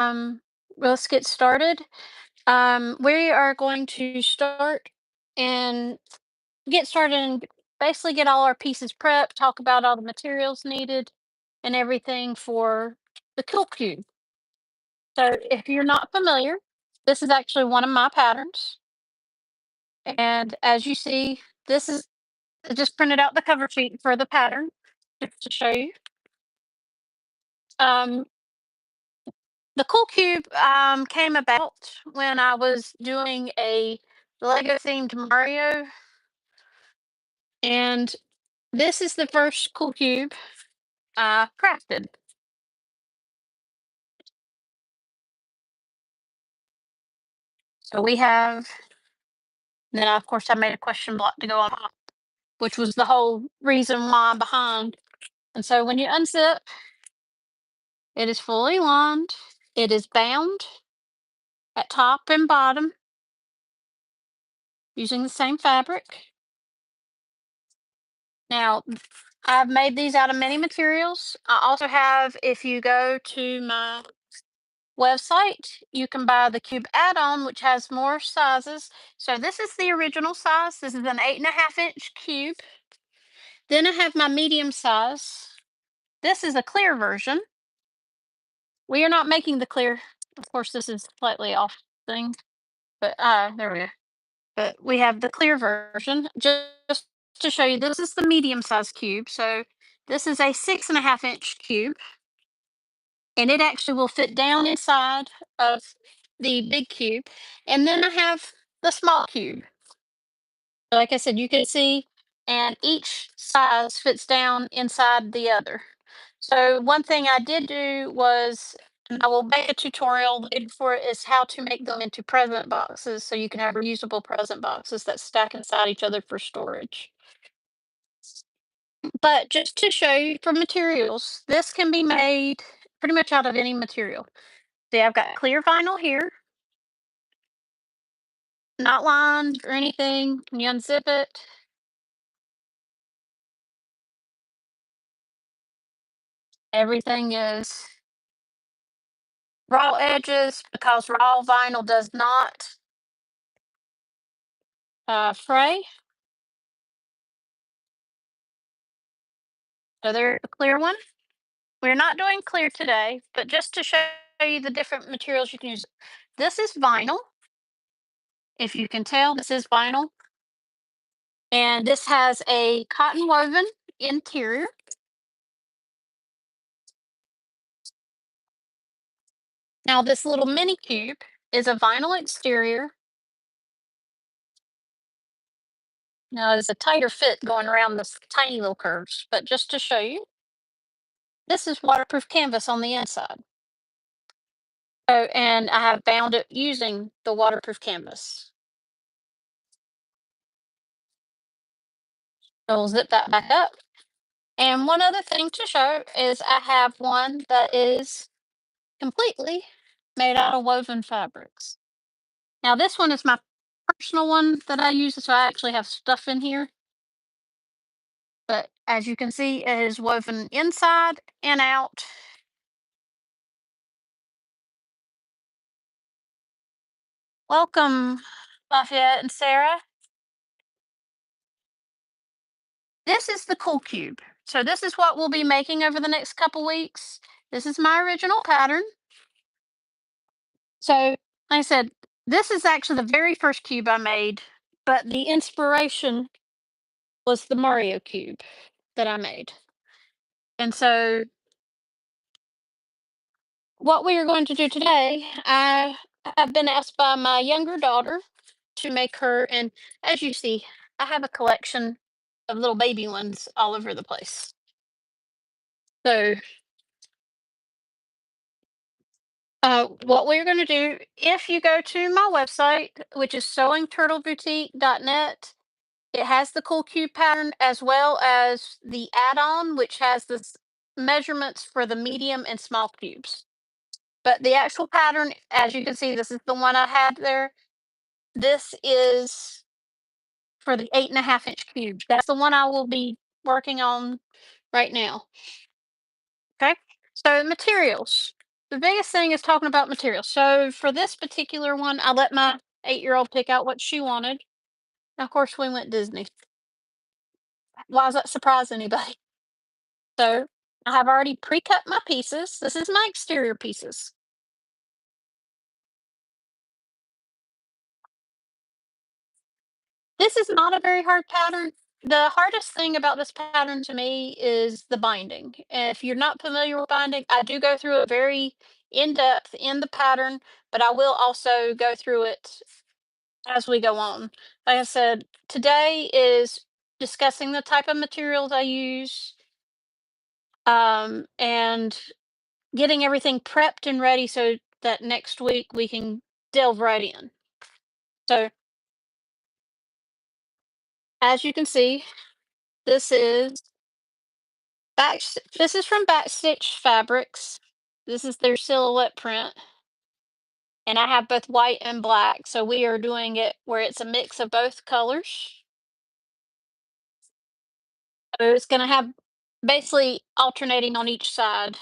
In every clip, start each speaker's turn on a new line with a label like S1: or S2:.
S1: Um, let's get started. We are going to start and get started and basically get all our pieces prepped, talk about all the materials needed and everything for the Kill Cube. So if you're not familiar, this is actually one of my patterns. And as you see, this is I just printed out the cover sheet for the pattern just to show you. Um, the Cool Cube came about when I was doing a Lego themed Mario, and this is the first Cool Cube I crafted. So we have, then of course I made a question block to go on top, which was the whole reason why I'm behind. And so when you unzip, it is fully lined. It is bound at top and bottom using the same fabric. Now, I've made these out of many materials. I also have, if you go to my website, you can buy the cube add-on, which has more sizes. So this is the original size. This is an 8.5-inch cube. Then I have my medium size. This is a clear version. We are not making the clear. Of course, this is slightly off thing, but there we go. But we have the clear version. Just to show you, this is the medium size cube. So this is a 6.5-inch cube, and it actually will fit down inside of the big cube. And then I have the small cube. Like I said, you can see, and each size fits down inside the other. So one thing I did do was, and I will make a tutorial later for it, is how to make them into present boxes so you can have reusable present boxes that stack inside each other for storage. But just to show you for materials, this can be made pretty much out of any material. See, I've got clear vinyl here, not lined or anything. When you unzip it, everything is raw edges because raw vinyl does not fray. So there's the clear one. We're not doing clear today, but just to show you the different materials you can use. This is vinyl. If you can tell, this is vinyl. And this has a cotton woven interior. Now, this little mini cube is a vinyl exterior. Now, it's a tighter fit going around this tiny little curves, but just to show you, this is waterproof canvas on the inside. So, and I have bound it using the waterproof canvas. So we'll zip that back up. And one other thing to show is I have one that is completely made out of woven fabrics. Now, this one is my personal one that I use, so I actually have stuff in here. But as you can see, it is woven inside and out. Welcome, Lafayette and Sarah. This is the Cool Cube. So this is what we'll be making over the next couple weeks. This is my original pattern. So, like I said, this is actually the very first cube I made, but the inspiration was the Mario cube that I made. And so, what we are going to do today, I have been asked by my younger daughter to make her, and as you see, I have a collection of little baby ones all over the place. So, what we're going to do, if you go to my website, which is sewingturtleboutique.net, it has the Cool Cube pattern as well as the add-on, which has the measurements for the medium and small cubes. But the actual pattern, as you can see, this is the one I had there. This is for the 8.5-inch cube. That's the one I will be working on right now. Okay. So materials. The biggest thing is talking about material. So for this particular one, I let my 8-year-old pick out what she wanted. And of course, we went Disney. Why does that surprise anybody? So I have already pre-cut my pieces. This is my exterior pieces. This is not a very hard pattern. The hardest thing about this pattern to me is the binding. If you're not familiar with binding, I do go through it very in depth in the pattern, but I will also go through it as we go on. Like I said, today is discussing the type of materials I use, and getting everything prepped and ready so that next week we can delve right in. So, as you can see, this is this is from Backstitch Fabrics. This is their silhouette print, and I have both white and black. So we are doing it where it's a mix of both colors. So it's going to have basically alternating on each side.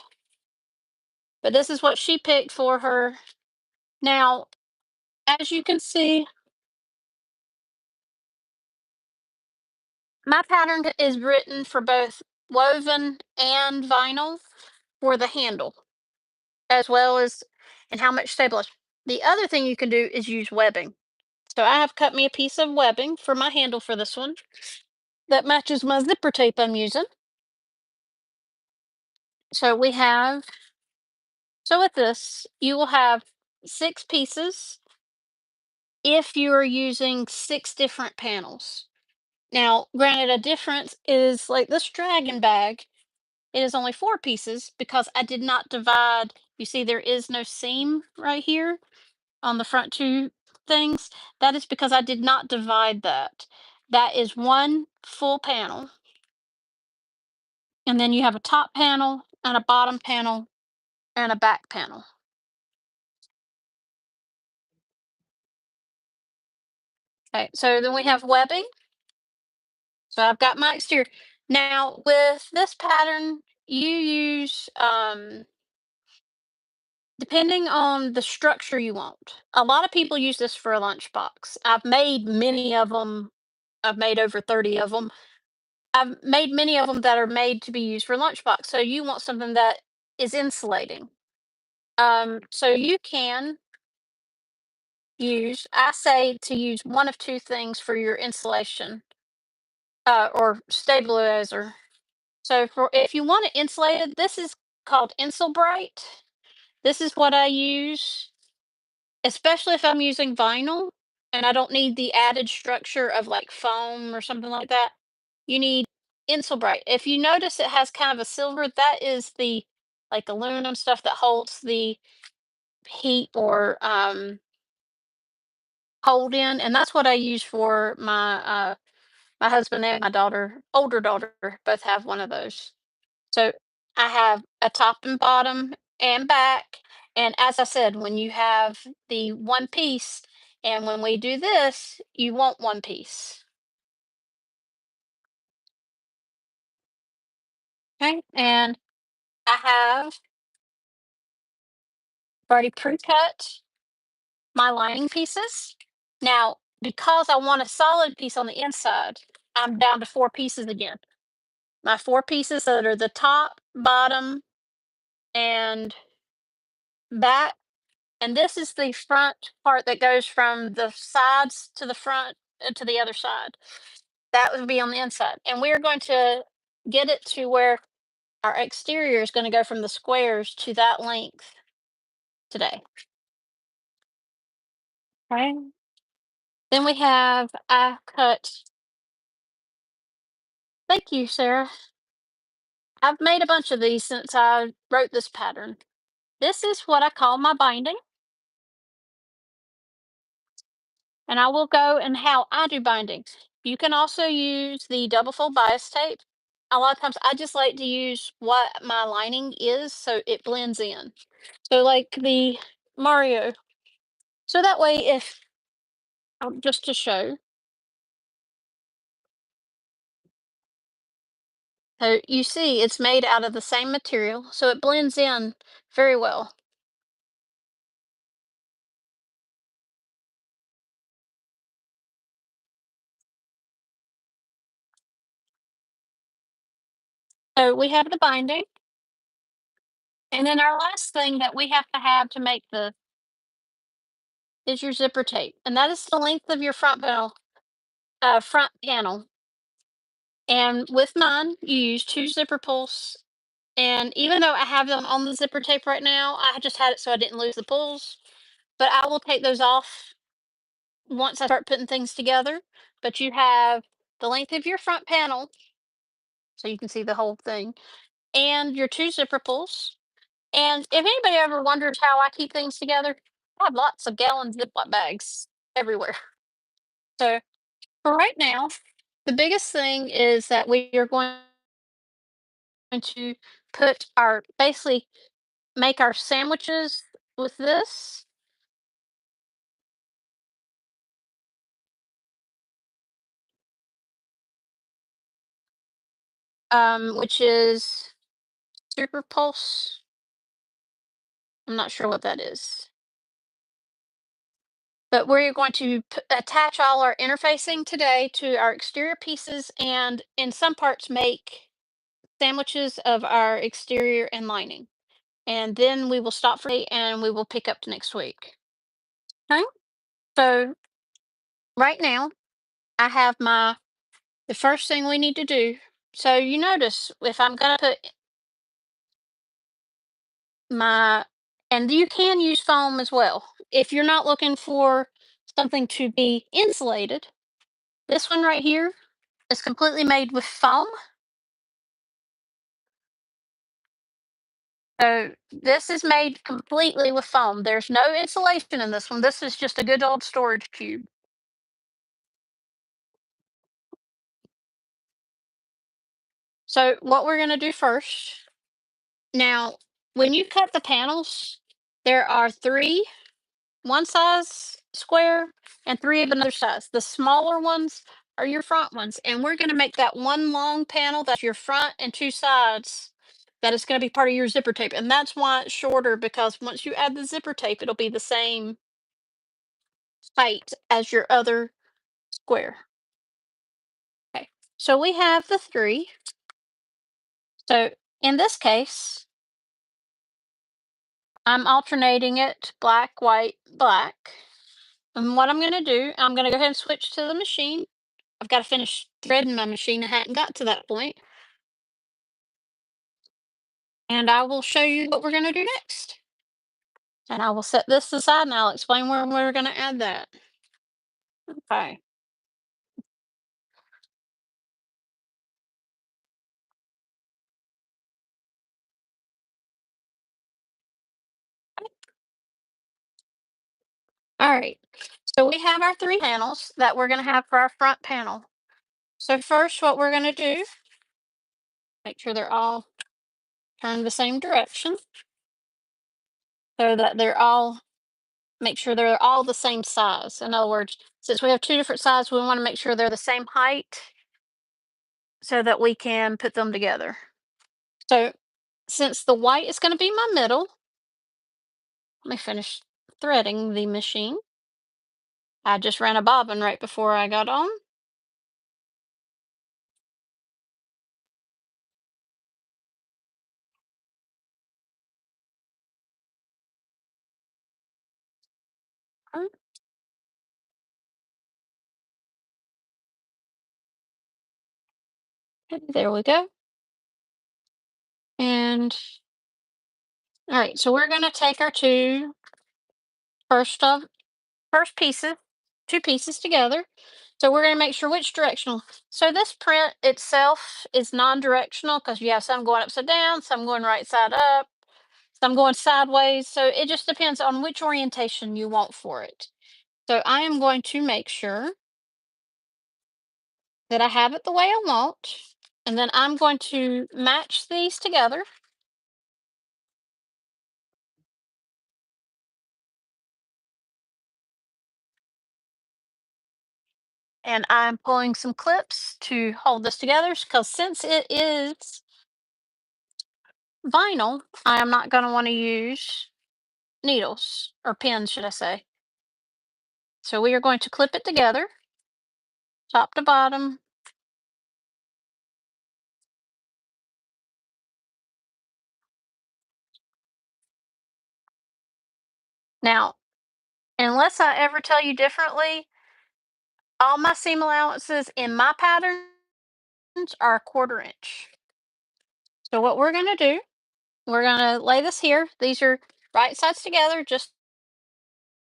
S1: But this is what she picked for her. Now, as you can see, my pattern is written for both woven and vinyl for the handle, as well as and how much stabilized. The other thing you can do is use webbing. So I have cut me a piece of webbing for my handle for this one that matches my zipper tape I'm using. So we have, so with this, you will have 6 pieces if you are using 6 different panels. Now, granted, a difference is like this dragon bag, it is only 4 pieces because I did not divide. You see, there is no seam right here on the front 2 things. That is because I did not divide that. That is one full panel. And then you have a top panel and a bottom panel and a back panel. Okay, so then we have webbing. So I've got my exterior. Now with this pattern, you use depending on the structure you want. A lot of people use this for a lunchbox. I've made many of them. I've made over 30 of them. I've made many of them that are made to be used for lunchbox. So you want something that is insulating. So you can use, I say to use one of 2 things for your insulation, or stabilizer. So for if you want it insulated, this is called Insulbrite. This is what I use, especially if I'm using vinyl and I don't need the added structure of like foam or something like that. You need Insulbrite. If you notice it has kind of a silver, that is the like aluminum stuff that holds the heat or hold in, and that's what I use for my husband and my daughter, older daughter, both have one of those. So I have a top and bottom and back. And as I said, when you have the one piece, and when we do this, you want one piece. Okay. And I have already pre-cut my lining pieces. Now, because I want a solid piece on the inside, I'm down to 4 pieces again. My 4 pieces that are the top, bottom, and back. And this is the front part that goes from the sides to the front and to the other side. That would be on the inside. And we're going to get it to where our exterior is going to go from the squares to that length today. Okay. Then we have, I cut, thank you, Sarah. I've made a bunch of these since I wrote this pattern. This is what I call my binding. And I will go and how I do bindings. You can also use the double fold bias tape. A lot of times I just like to use what my lining is so it blends in. So like the Mario. So that way if just to show. So you see it's made out of the same material, so it blends in very well. So we have the binding, and then our last thing that we have to make the is your zipper tape, and that is the length of your front panel. And with mine, you use two zipper pulls. And even though I have them on the zipper tape right now, I just had it so I didn't lose the pulls. But I will take those off once I start putting things together. But you have the length of your front panel, so you can see the whole thing, and your two zipper pulls. And if anybody ever wonders how I keep things together, I have lots of gallon Ziploc bags everywhere. So for right now, the biggest thing is that we are going to put our basically make our sandwiches with this, which is Super Pulse. I'm not sure what that is. But we're going to attach all our interfacing today to our exterior pieces and in some parts make sandwiches of our exterior and lining. And then we will stop for and we will pick up to next week. Okay. So right now I have the first thing we need to do. So you notice if I'm gonna put my and you can use foam as well. If you're not looking for something to be insulated, this one right here is completely made with foam. So this is made completely with foam. There's no insulation in this one. This is just a good old storage cube. So what we're going to do first, now when you cut the panels, there are three one size square and three of another size. The smaller ones are your front ones, and we're going to make that one long panel that's your front and two sides. That is going to be part of your zipper tape, and that's why it's shorter because once you add the zipper tape, it'll be the same height as your other square. Okay, so we have the three. So in this case, I'm alternating it black, white, black. And what I'm going to do, I'm going to go ahead and switch to the machine. I've got to finish threading my machine. I hadn't got to that point. And I will show you what we're going to do next. And I will set this aside and I'll explain where we're going to add that. Okay. All right. So we have our three panels that we're going to have for our front panel. So first, what we're going to do, make sure they're all turned the same direction so that make sure they're all the same size. In other words, since we have two different sizes, we want to make sure they're the same height so that we can put them together. So since the white is going to be my middle, let me finish threading the machine. I just ran a bobbin right before I got on. Mm, There we go. And all right, so we're going to take our first of first pieces, two pieces together. So we're going to make sure which directional. So this print itself is non-directional because you have some going upside down, some going right side up, some going sideways. So it just depends on which orientation you want for it. So I am going to make sure that I have it the way I want. And then I'm going to match these together. And I'm pulling some clips to hold this together because since it is vinyl, I am not going to want to use needles or pins, should I say. So we are going to clip it together, top to bottom. Now, unless I ever tell you differently, all my seam allowances in my patterns are a 1/4 inch. So what we're gonna do, we're gonna lay this here. These are right sides together just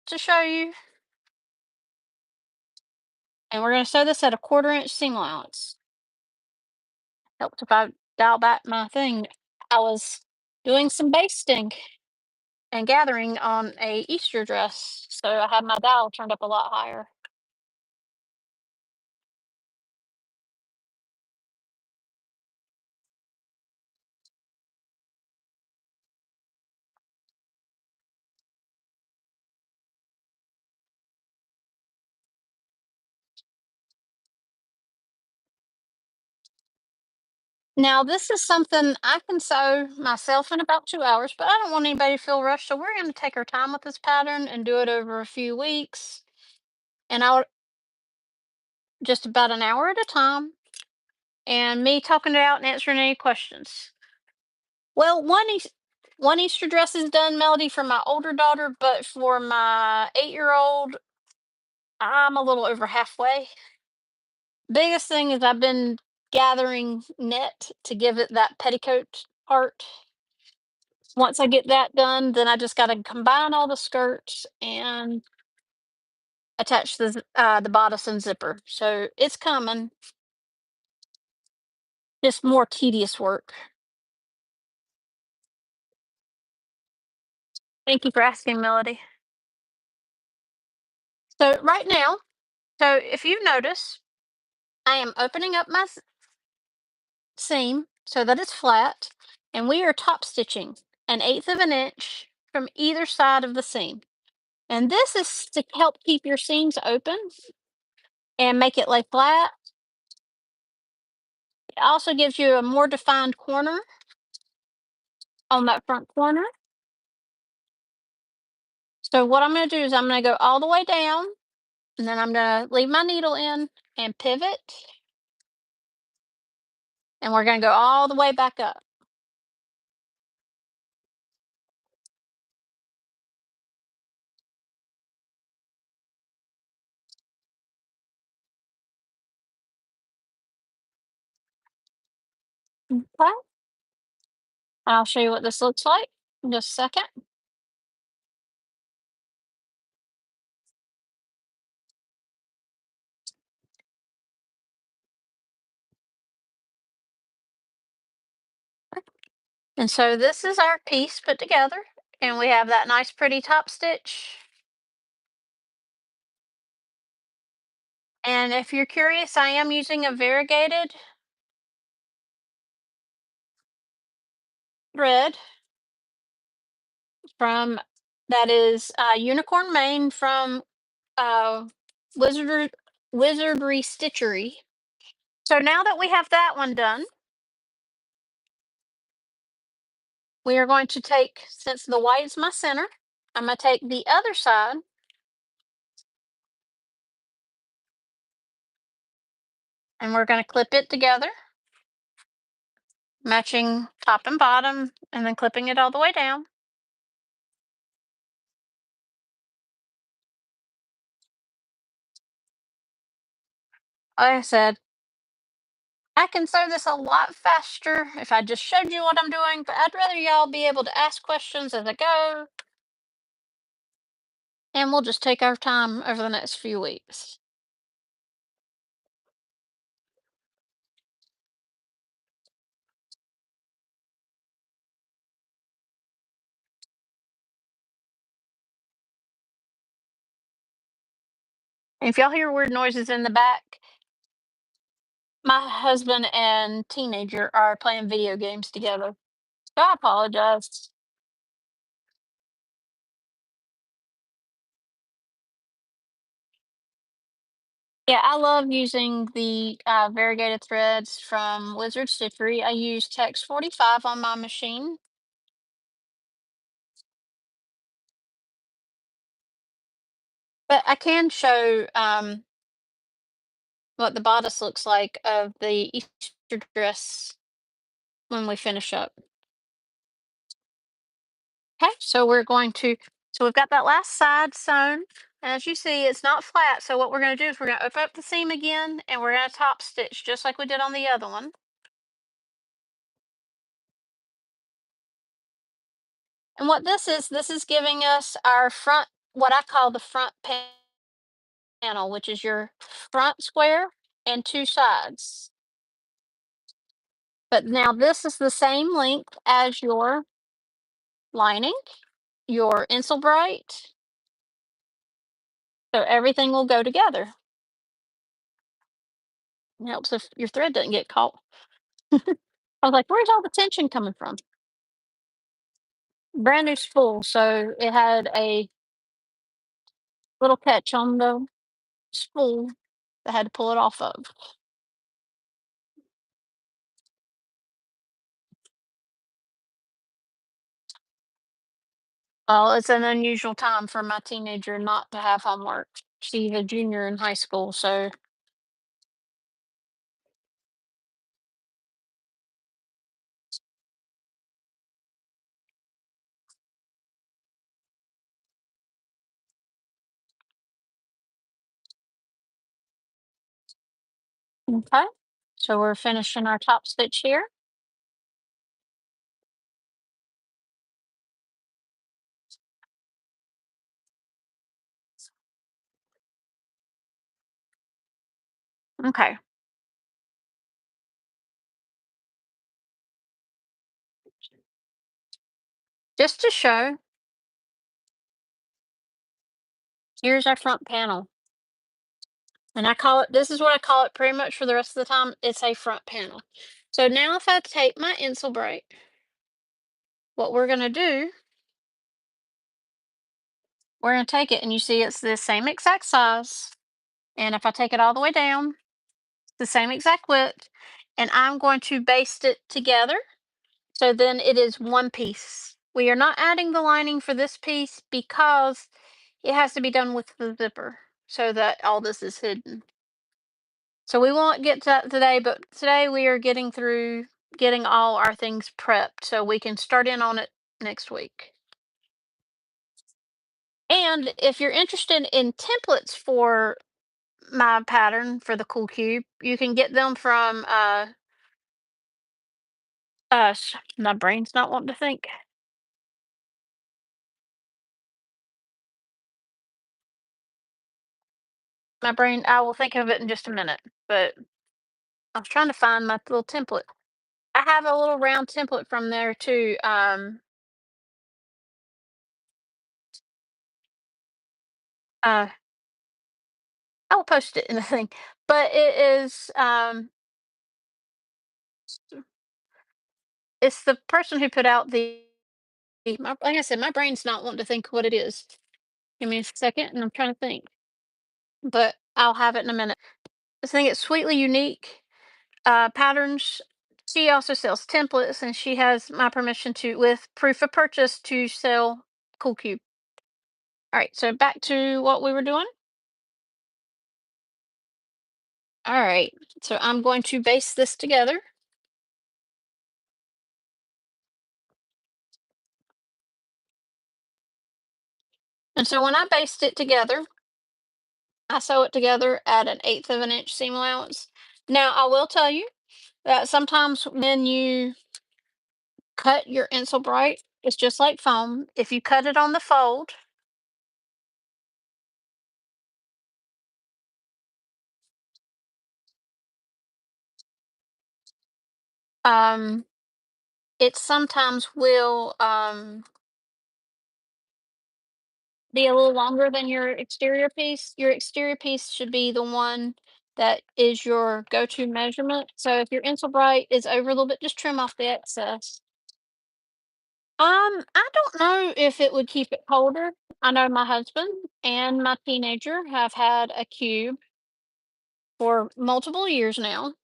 S1: to show you. And we're gonna sew this at a 1/4 inch seam allowance. Helped if I dial back my thing. I was doing some basting and gathering on a Easter dress, so I had my dial turned up a lot higher. Now, this is something I can sew myself in about 2 hours, but I don't want anybody to feel rushed. So we're going to take our time with this pattern and do it over a few weeks. And I'll just about an hour at a time. And me talking it out and answering any questions. Well, one Easter dress is done, Melody, for my older daughter, but for my 8-year-old, I'm a little over halfway. Biggest thing is I've been gathering net to give it that petticoat part. Once I get that done, then I just gotta combine all the skirts and attach the bodice and zipper. So it's coming. Just more tedious work. Thank you for asking, Melody. So right now, so if you notice, I am opening up my seam so that it's flat, and we are top stitching 1/8 of an inch from either side of the seam. And this is to help keep your seams open and make it lay flat. It also gives you a more defined corner on that front corner. So what I'm going to do is I'm going to go all the way down, and then I'm going to leave my needle in and pivot, and we're going to go all the way back up. Okay. I'll show you what this looks like in just a second. And so this is our piece put together, and we have that nice pretty top stitch. And if you're curious, I am using a variegated thread from that is Unicorn Maine from uh, Wizard Wizardry Stitchery. So now that we have that one done, we are going to take, since the white is my center, I'm going to take the other side and we're going to clip it together, matching top and bottom, and then clipping it all the way down. Like I said, I can sew this a lot faster if I just showed you what I'm doing, but I'd rather y'all be able to ask questions as I go, and we'll just take our time over the next few weeks. If y'all hear weird noises in the back, my husband and teenager are playing video games together. So I apologize. Yeah, I love using the variegated threads from Wizard Stitchery. I use Tex 45 on my machine. But I can show what the bodice looks like of the Easter dress when we finish up. Okay, so we're going to So we've got that last side sewn. And as you see, it's not flat. So what we're going to do is we're going to open up the seam again and we're going to top stitch just like we did on the other one. And what this is giving us our front, what I call the front panel, which is your front square and two sides. But now this is the same length as your lining, your Insul Bright. So everything will go together. It helps if your thread doesn't get caught. I was like, where's all the tension coming from? Brand new spool, so it had a little catch on the spool that I had to pull it off of. Well, it's an unusual time for my teenager not to have homework. She's a junior in high school, so okay. So we're finishing our top stitch here. Okay. Just to show, here's our front panel. And I call it, this is what I call it pretty much for the rest of the time. It's a front panel. So now if I take my Insul Bright, what we're going to do, we're going to take it and you see it's the same exact size. And if I take it all the way down, the same exact width, and I'm going to baste it together. So then it is one piece. We are not adding the lining for this piece because it has to be done with the zipper so that all this is hidden. So we won't get to that today, but today we are getting through getting all our things prepped so we can start in on it next week. And if you're interested in templates for my pattern for the Cool Cube, you can get them from my brain's not wanting to think. My brain, I will think of it in just a minute, but I was trying to find my little template. I have a little round template from there too. Uh, I will post it in the thing, but it is it's the person who put out like I said, my brain's not wanting to think what it is. Give me a second, and I'm trying to think, but I'll have it in a minute. This thing is Sweetly Unique Patterns. She also sells templates, and she has my permission to, with proof of purchase, to sell Cool Cube. All right, so back to what we were doing. All right, so I'm going to base this together. And so when I based it together, I sew it together at an eighth of an inch seam allowance. Now, I will tell you that sometimes when you cut your Insul Bright, it's just like foam. If you cut it on the fold, um, it sometimes will be a little longer than your exterior piece. Your exterior piece should be the one that is your go-to measurement. So if your Insul Bright is over a little bit, just trim off the excess. I don't know if it would keep it colder. I know my husband and my teenager have had a cube for multiple years now.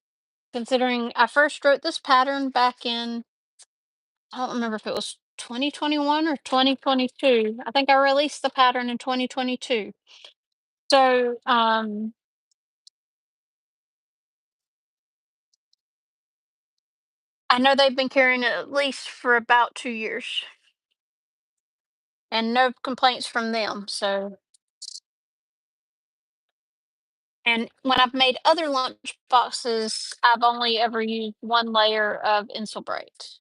S1: Considering I first wrote this pattern back in, I don't remember if it was 2021 or 2022. I think I released the pattern in 2022. So, I know they've been carrying it at least for about 2 years. and no complaints from them. So, and when I've made other lunch boxes, I've only ever used one layer of Insulbrite.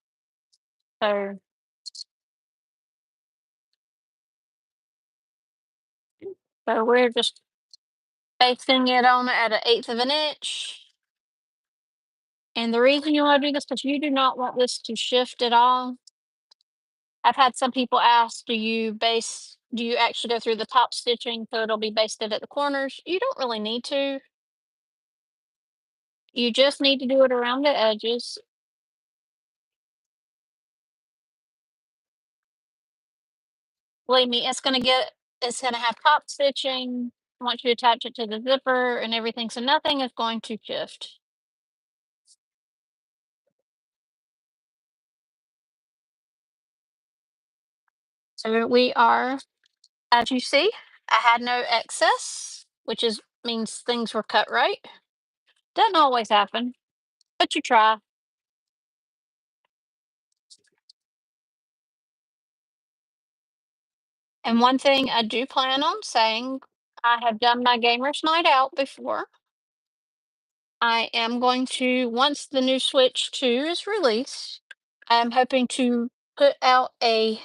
S1: So, so we're just basting it on at an eighth of an inch. And the reason you want to do this because you do not want this to shift at all. I've had some people ask, do you actually go through the top stitching so it'll be basted at the corners? You don't really need to. You just need to do it around the edges. Believe me, it's gonna have top stitching once you attach it to the zipper and everything, so nothing is going to shift. So we are, as you see, I had no excess, which is means things were cut right. Doesn't always happen, but you try. And one thing I do plan on saying, I have done my gamers night out before. I am going to, once the new Switch 2 is released, I'm hoping to put out a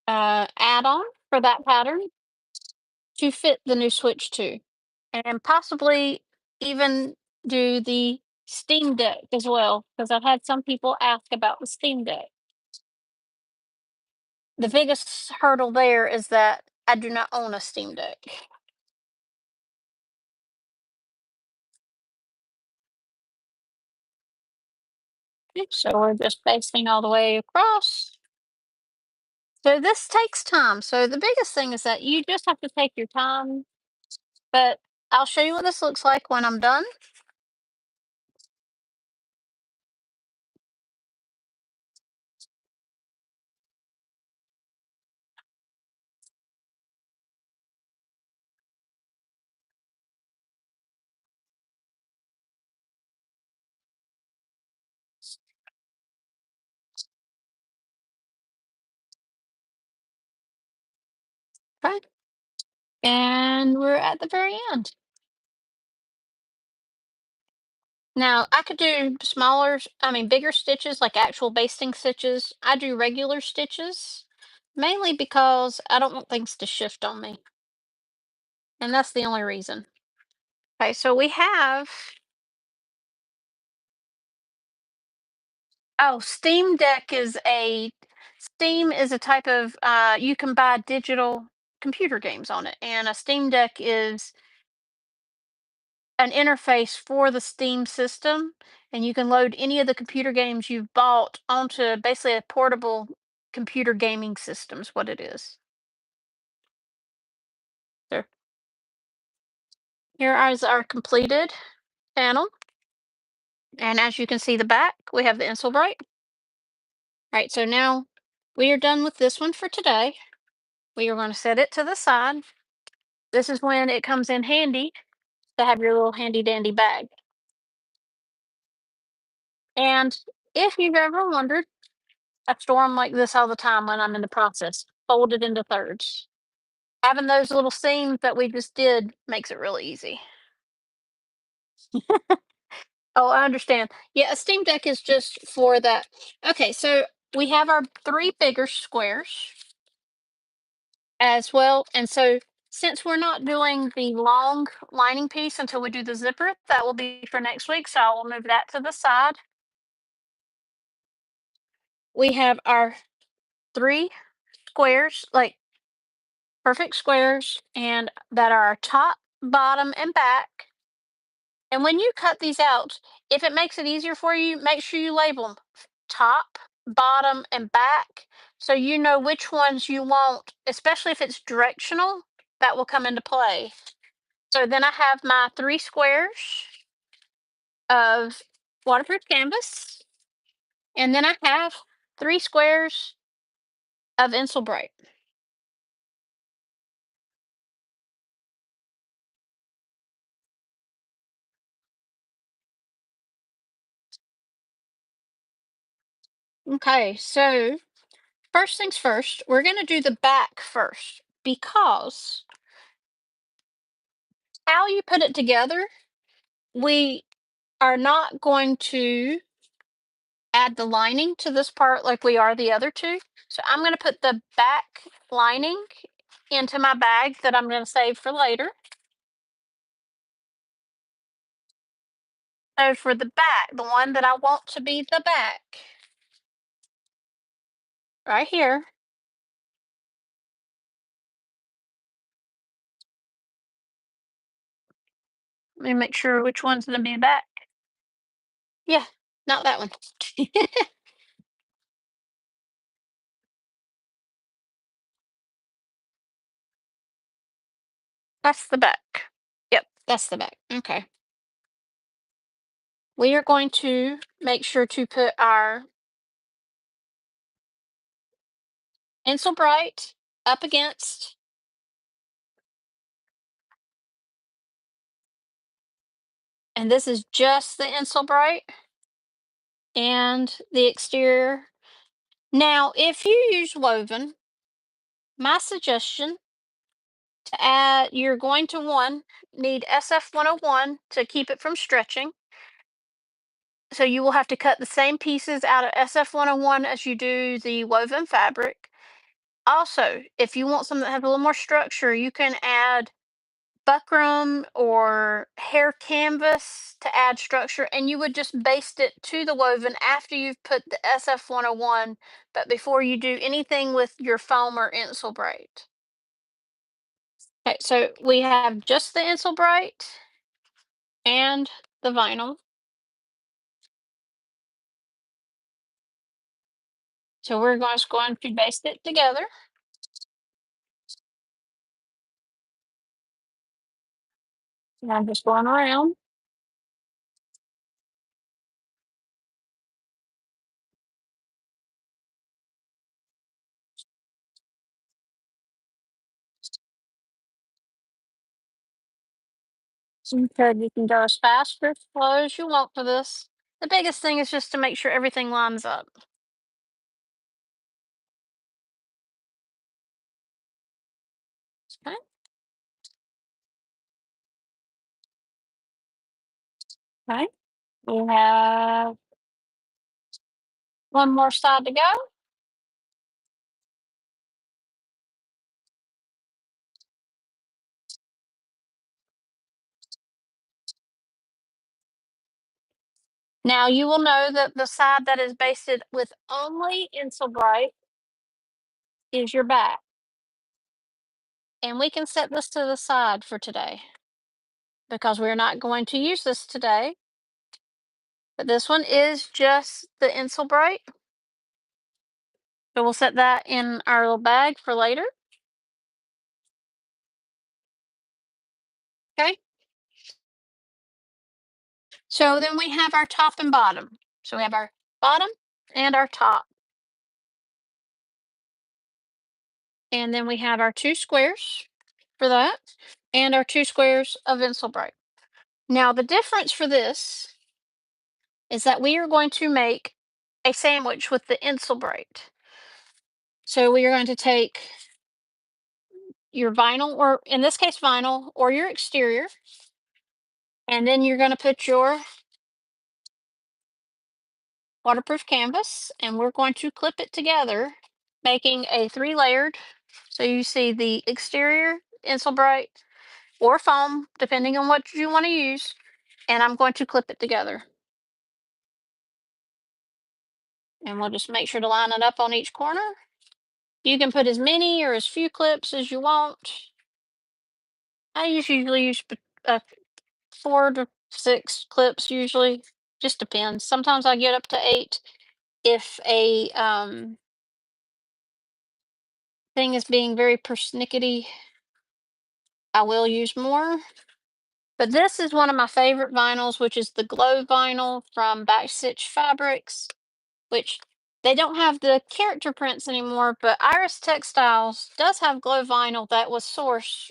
S1: add-on for that pattern to fit the new Switch 2, and possibly even do the Steam Deck as well, because I've had some people ask about the Steam Deck. The biggest hurdle there is that I do not own a Steam Deck. So we're just basting all the way across. So this takes time. So the biggest thing is that you just have to take your time, but I'll show you what this looks like when I'm done. Okay. And we're at the very end. Now I could do bigger stitches, like actual basting stitches. I do regular stitches, mainly because I don't want things to shift on me. And that's the only reason. Okay, so we have, Steam is a type of, you can buy digital computer games on it. And a Steam Deck is an interface for the Steam system, and you can load any of the computer games you've bought onto basically a portable computer gaming system, is what it is. There. Here is our completed panel. And as you can see the back, we have the Insulbrite. All right, so now we are done with this one for today. We are going to set it to the side. This is when it comes in handy to have your little handy dandy bag. And if you've ever wondered, I store them like this all the time when I'm in the process, folded into thirds. Having those little seams that we just did makes it really easy. Oh, I understand. Yeah, a Steam Deck is just for that. Okay, so we have our three bigger squares as well. And so since we're not doing the long lining piece until we do the zipper, that will be for next week. So I will move that to the side. We have our three squares, like perfect squares, and that are our top, bottom, and back. And when you cut these out, if it makes it easier for you, make sure you label them top, bottom, and back so you know which ones you want, especially if it's directional, that will come into play. So then I have my three squares of waterproof canvas, and then I have three squares of Insulbrite. Okay, so First things first, we're going to do the back first because how you put it together, we are not going to add the lining to this part like we are the other two. So I'm going to put the back lining into my bag that I'm going to save for later. So for the back, the one that I want to be the back, right here, let me make sure which one's going to be back. Yeah, not that one. That's the back. Yep, that's the back. Okay. We are going to make sure to put our pencil bright up against, and this is just the Insel Bright and the exterior. Now, if you use woven, my suggestion to add, you're going to need SF101 to keep it from stretching. So you will have to cut the same pieces out of SF101 as you do the woven fabric. Also, if you want something that has a little more structure, you can add buckram or hair canvas to add structure, and you would just baste it to the woven after you've put the SF101, but before you do anything with your foam or Insel braid. Okay, so we have just the Insel Bright and the vinyl. So we're just going to baste it together. And I'm just going around. Okay, you can go as fast or slow as you want for this. The biggest thing is just to make sure everything lines up. Okay. Okay. We have one more side to go. Now you will know that the side that is basted with only Insel Bright is your back. And we can set this to the side for today because we're not going to use this today. But this one is just the Insel Bright. So we'll set that in our little bag for later. Okay. So then we have our top and bottom. So we have our bottom and our top. And then we have our two squares for that and our two squares of Insel Bright. Now the difference for this is that we are going to make a sandwich with the Insel Bright. So we are going to take your vinyl, or in this case vinyl, or your exterior, and then you're going to put your waterproof canvas, and we're going to clip it together, making a 3-layered. So you see the exterior Insel Bright or foam, depending on what you want to use, and I'm going to clip it together. And we'll just make sure to line it up on each corner. You can put as many or as few clips as you want. I usually use 4 to 6 clips usually. Just depends. Sometimes I get up to 8 if a thing is being very persnickety. I will use more. But this is one of my favorite vinyls, which is the Glow vinyl from Backstitch Fabrics, which they don't have the character prints anymore, but Iris Textiles does have Glow vinyl that was sourced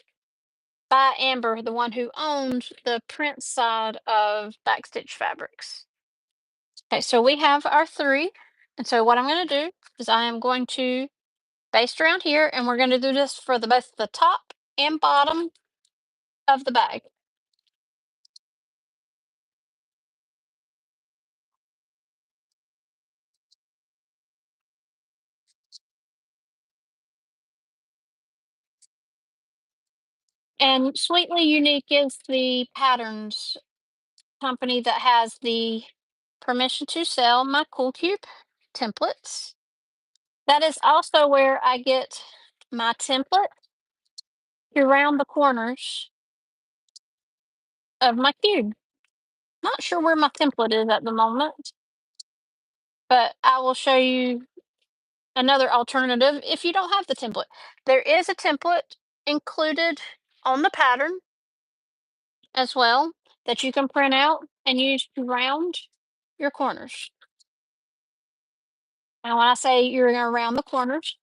S1: by Amber, the one who owned the print side of Backstitch Fabrics. Okay, so we have our 3. And so what I'm going to do is I am going to baste around here, and we're going to do this for the both the top and bottom of the bag. And Sweetly Unique is the patterns company that has the permission to sell my Cool Cube templates. That is also where I get my template to round the corners of my cube. Not sure where my template is at the moment, but I will show you another alternative if you don't have the template. There is a template included on the pattern as well that you can print out and use to round your corners. And when I say you're going to round the corners,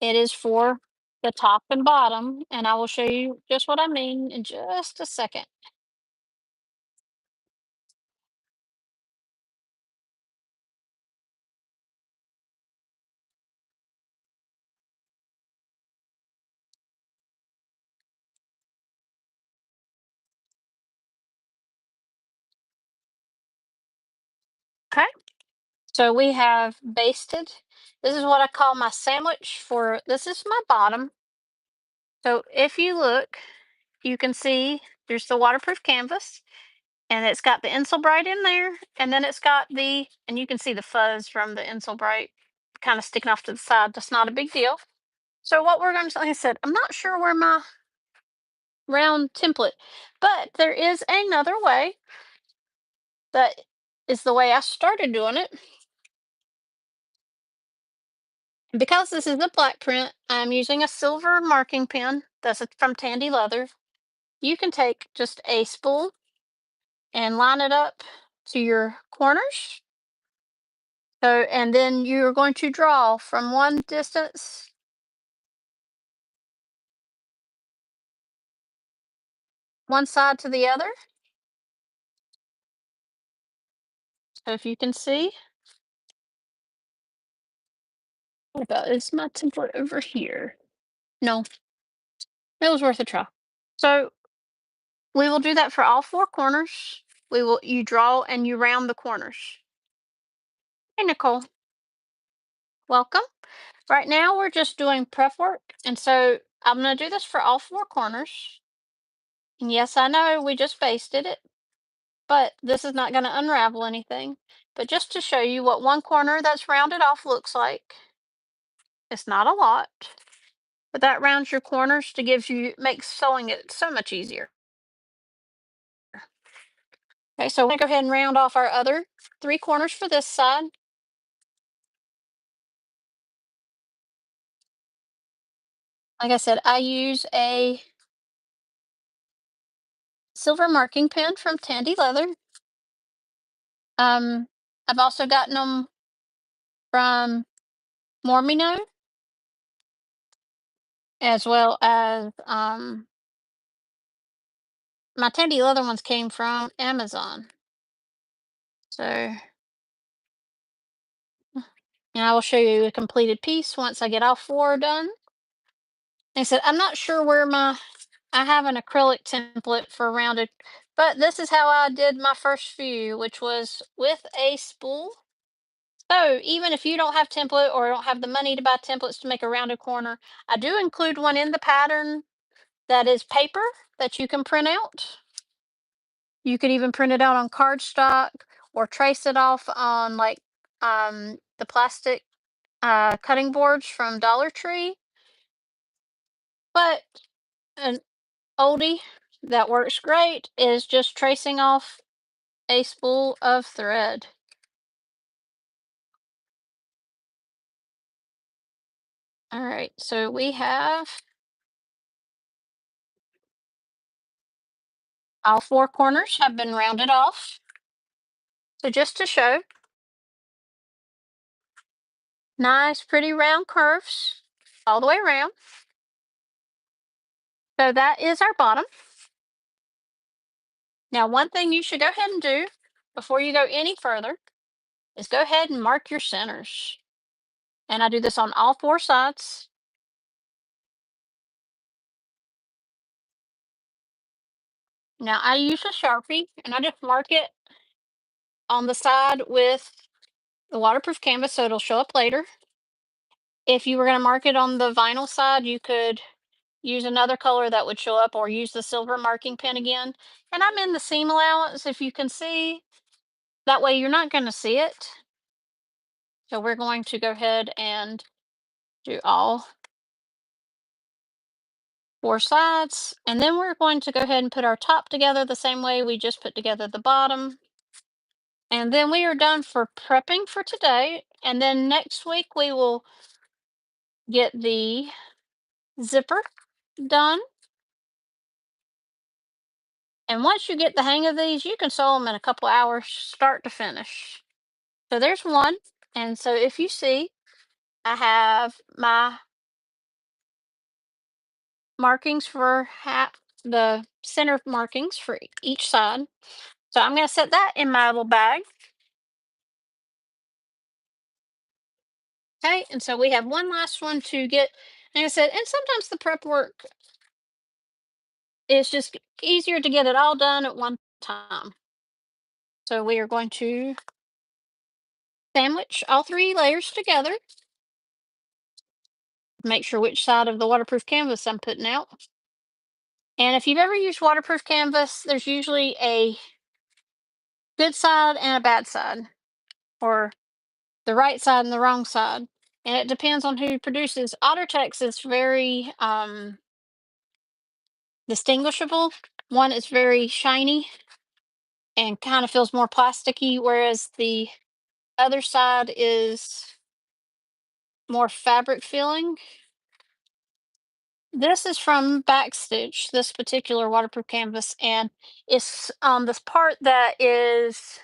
S1: it is for the top and bottom, and I will show you just what I mean in just a second. Okay. So we have basted. This is what I call my sandwich for this is my bottom. So if you look, you can see there's the waterproof canvas and it's got the Insel Bright in there, and then it's got the and you can see the fuzz from the Insel Bright kind of sticking off to the side. That's not a big deal. So what we're going to like I said, I'm not sure where my round template, but there is another way that is the way I started doing it. Because this is a black print, I'm using a silver marking pen that's from Tandy Leather. You can take just a spool and line it up to your corners. So, and then you're going to draw from one distance one side to the other. So if you can see, what about is my template over here? No, it was worth a try. So we will do that for all four corners. You draw and you round the corners. Hey, Nicole, welcome. Right now we're just doing prep work. And so I'm going to do this for all four corners. And yes, I know we just basted it, but this is not going to unravel anything. But just to show you what one corner that's rounded off looks like, it's not a lot, but that rounds your corners to makes sewing it so much easier. Okay, so we're going to go ahead and round off our other three corners for this side. Like I said, I use a silver marking pen from Tandy Leather. Um, I've also gotten them from Mormino, as well as my Tandy Leather ones came from Amazon. So, and I will show you a completed piece once I get all four done. Like I said, I'm not sure where I have an acrylic template for rounded, but this is how I did my first few, which was with a spool. So even if you don't have template or don't have the money to buy templates to make a rounded corner, I do include one in the pattern that is paper that you can print out. You could even print it out on cardstock or trace it off on like the plastic cutting boards from Dollar Tree. But an oldie that works great is just tracing off a spool of thread. All right, so we have all four corners have been rounded off. So just to show, nice, pretty round curves all the way around. So that is our bottom. Now, one thing you should go ahead and do before you go any further is go ahead and mark your centers. And I do this on all four sides. Now I use a Sharpie and I just mark it on the side with the waterproof canvas so it'll show up later. If you were going to mark it on the vinyl side, you could use another color that would show up or use the silver marking pen again. And I'm in the seam allowance, if you can see. That way you're not going to see it. So we're going to go ahead and do all four sides. And then we're going to go ahead and put our top together the same way we just put together the bottom. And then we are done for prepping for today. And then next week we will get the zipper done. And once you get the hang of these, you can sew them in a couple hours, start to finish. So there's one. And so if you see, I have my markings for the center markings for each side. So I'm going to set that in my little bag. Okay, and so we have one last one to get. Like I said, and sometimes the prep work is just easier to get it all done at one time. So we are going to sandwich all three layers together. Make sure which side of the waterproof canvas I'm putting out. And if you've ever used waterproof canvas, there's usually a good side and a bad side, or the right side and the wrong side. And it depends on who produces. Ottertex is very distinguishable. One is very shiny and kind of feels more plasticky, whereas the other side is more fabric feeling. This is from Backstitch, this particular waterproof canvas, and it's this part that is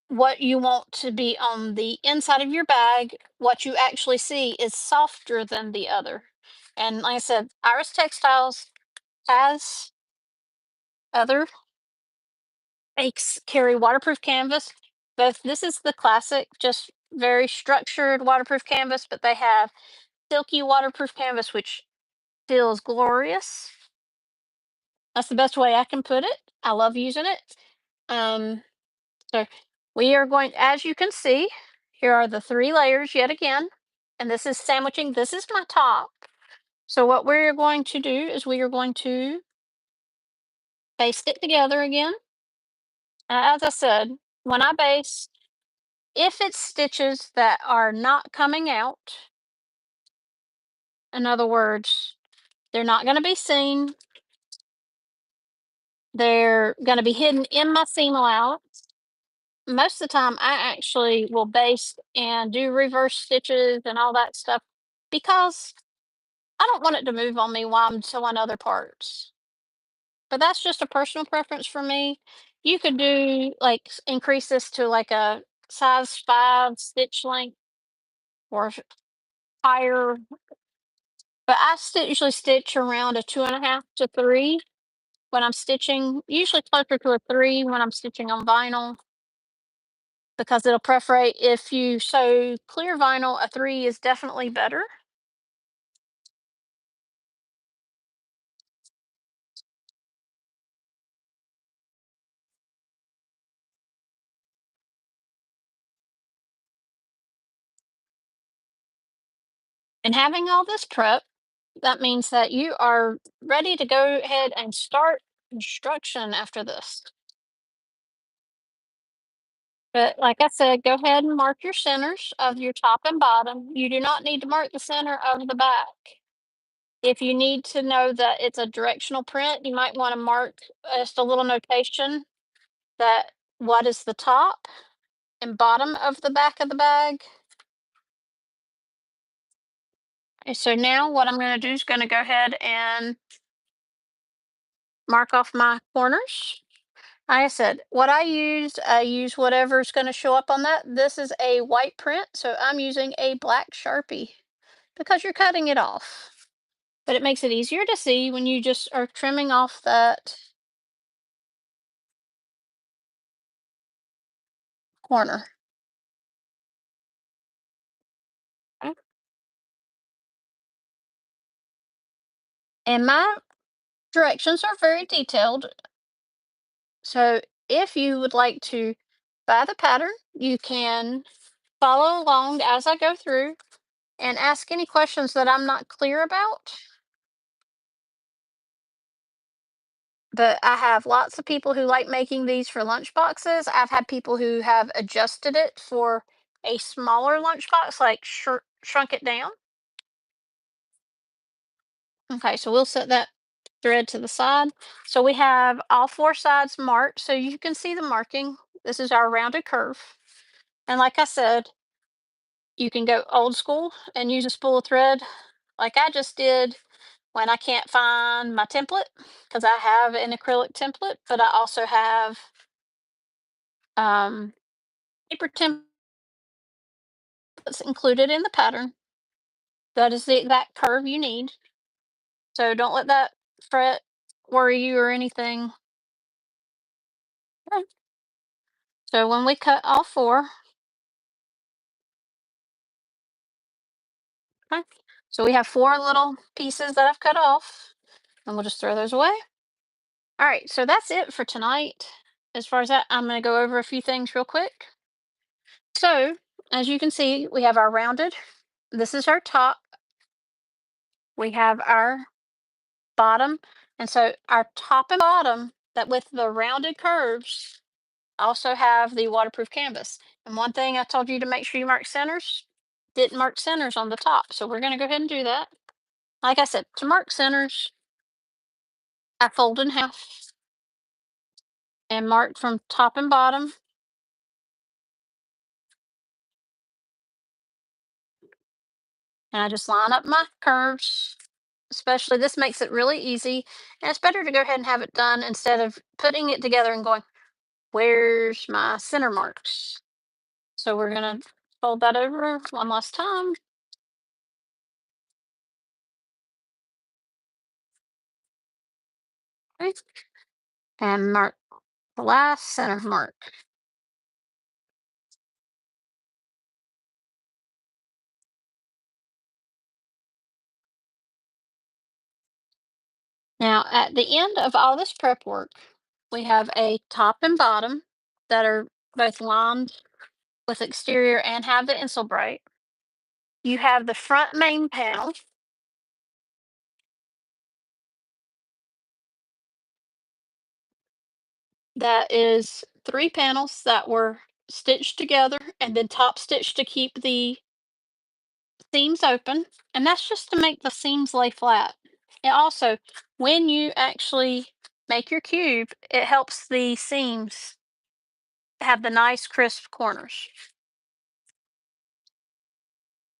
S1: what you want to be on the inside of your bag. What you actually see is softer than the other. And like I said, Iris Textiles has other makes carry waterproof canvas. Both this is the classic, just very structured waterproof canvas, but they have silky waterproof canvas, which feels glorious. That's the best way I can put it. I love using it. Um, so we are going, as you can see, here are the three layers yet again, and this is sandwiching. This is my top. So what we're going to do is we are going to baste it together again. As I said, when I baste, if it's stitches that are not coming out, in other words, they're not going to be seen, they're going to be hidden in my seam allowance. Most of the time, I actually will baste and do reverse stitches and all that stuff because I don't want it to move on me while I'm sewing other parts. But that's just a personal preference for me. You could do like increase this to like a size 5 stitch length or higher. But I usually stitch around a 2.5 to 3 when I'm stitching, usually closer to a 3 when I'm stitching on vinyl because it'll perforate. If you sew clear vinyl, a 3 is definitely better. And having all this prep, that means that you are ready to go ahead and start construction after this. But like I said, go ahead and mark your centers of your top and bottom. You do not need to mark the center of the back. If you need to know that it's a directional print, you might want to mark just a little notation that what is the top and bottom of the back of the bag. Okay, so now what I'm going to do is going to go ahead and mark off my corners. Like I said, what I use whatever's going to show up on that. This is a white print, so I'm using a black Sharpie because you're cutting it off. But it makes it easier to see when you just are trimming off that corner. Okay. And my directions are very detailed. So if you would like to buy the pattern, you can follow along as I go through and ask any questions that I'm not clear about. But I have lots of people who like making these for lunch boxes. I've had people who have adjusted it for a smaller lunchbox, like shrunk it down. Okay, so we'll set that thread to the side. So we have all four sides marked, so you can see the marking. This is our rounded curve. And like I said, you can go old school and use a spool of thread like I just did when I can't find my template, because I have an acrylic template, but I also have um, paper templates included in the pattern. That is the exact curve you need. So don't let that fret, worry you or anything. Okay. So when we cut all four, okay, so we have four little pieces that I've cut off, and we'll just throw those away. All right, so that's it for tonight. As far as that, I'm going to go over a few things real quick. So, as you can see, we have our rounded. This is our top. We have our bottom. And so our top and bottom, that with the rounded curves, also have the waterproof canvas. And one thing I told you to make sure you mark centers, didn't mark centers on the top. So we're going to go ahead and do that. Like I said, to mark centers, I fold in half and mark from top and bottom. And I just line up my curves. Especially this makes it really easy. And it's better to go ahead and have it done instead of putting it together and going, where's my center marks? So we're going to fold that over one last time. Okay. And mark the last center mark. Now, at the end of all this prep work, we have a top and bottom that are both lined with exterior and have the Insulbright. You have the front main panel that is three panels that were stitched together and then top stitched to keep the seams open. And that's just to make the seams lay flat. And also, when you actually make your cube, it helps the seams have the nice crisp corners.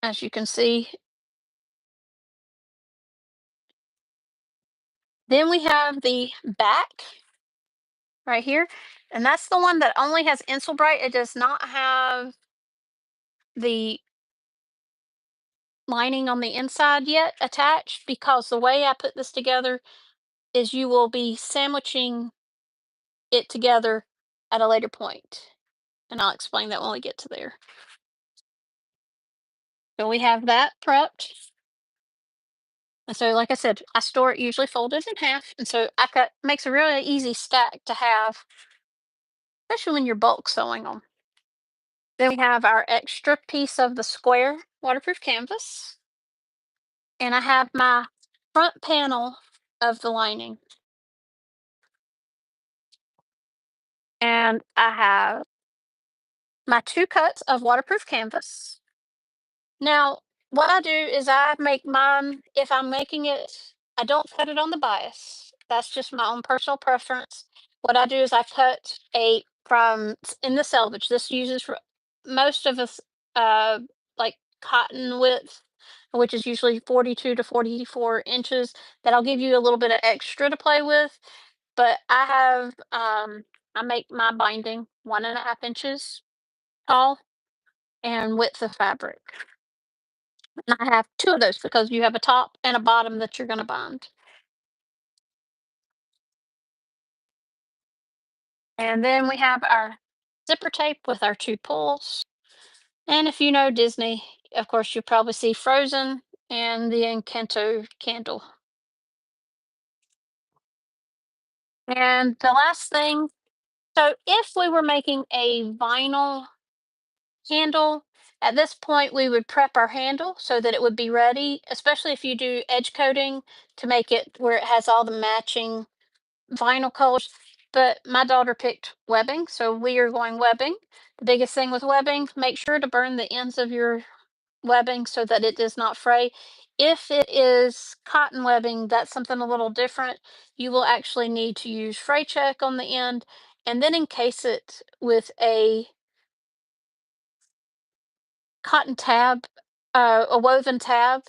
S1: As you can see, then we have the back right here, and that's the one that only has Insulbright. It does not have the lining on the inside yet attached, because the way I put this together is you will be sandwiching it together at a later point, and I'll explain that when we get to there. So we have that prepped. And so, like I said, I store it usually folded in half, and so I cut makes a really easy stack to have, especially when you're bulk sewing them. Then we have our extra piece of the square waterproof canvas, and I have my front panel of the lining, and I have my two cuts of waterproof canvas. Now, what I do is I make mine, if I'm making it, I don't cut it on the bias. That's just my own personal preference. What I do is I cut in the selvage. This uses for most of us, uh, like cotton width, which is usually 42 to 44 inches. That'll give you a little bit of extra to play with. But I make my binding 1.5 inches tall and width of fabric. And I have two of those because you have a top and a bottom that you're going to bind. And then we have our zipper tape with our two pulls. And if you know Disney, of course, you'll probably see Frozen and the Encanto candle. And the last thing, so if we were making a vinyl handle, at this point we would prep our handle so that it would be ready, especially if you do edge coating to make it where it has all the matching vinyl colors. But my daughter picked webbing, so we are going webbing. The biggest thing with webbing, make sure to burn the ends of your webbing so that it does not fray. If it is cotton webbing, that's something a little different. You will actually need to use fray check on the end and then encase it with a cotton tab, a woven tab,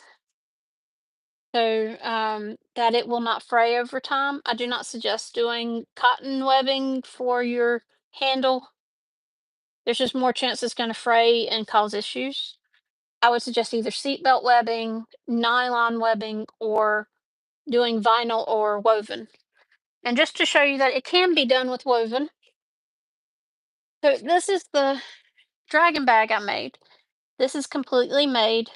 S1: so that it will not fray over time. I do not suggest doing cotton webbing for your handle. There's just more chance it's going to fray and cause issues. I would suggest either seatbelt webbing, nylon webbing, or doing vinyl or woven. And just to show you that it can be done with woven. So this is the dragon bag I made. This is completely made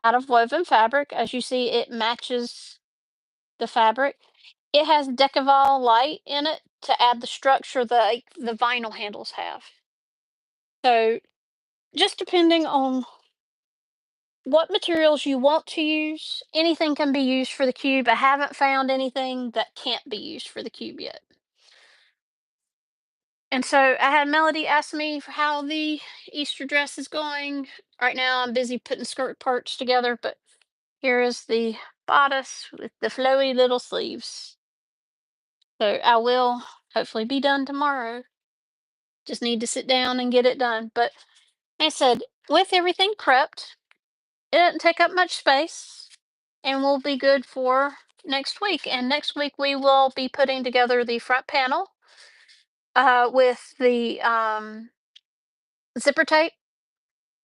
S1: out of woven fabric. As you see, it matches the fabric. It has Decavol light in it to add the structure that the vinyl handles have. So just depending on what materials you want to use, anything can be used for the cube. I haven't found anything that can't be used for the cube yet. And so I had Melody ask me for how the Easter dress is going. Right now I'm busy putting skirt parts together, but here is the bodice with the flowy little sleeves. So I will hopefully be done tomorrow. Just need to sit down and get it done. But like I said, with everything prepped, it doesn't take up much space and we'll be good for next week. And next week we will be putting together the front panel with the zipper tape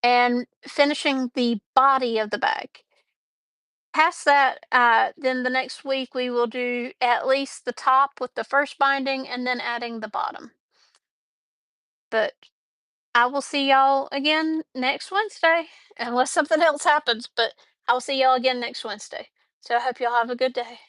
S1: and finishing the body of the bag. Past that, then the next week we will do at least the top with the first binding and then adding the bottom. But I will see y'all again next Wednesday, unless something else happens. But I'll see y'all again next Wednesday. So I hope y'all have a good day.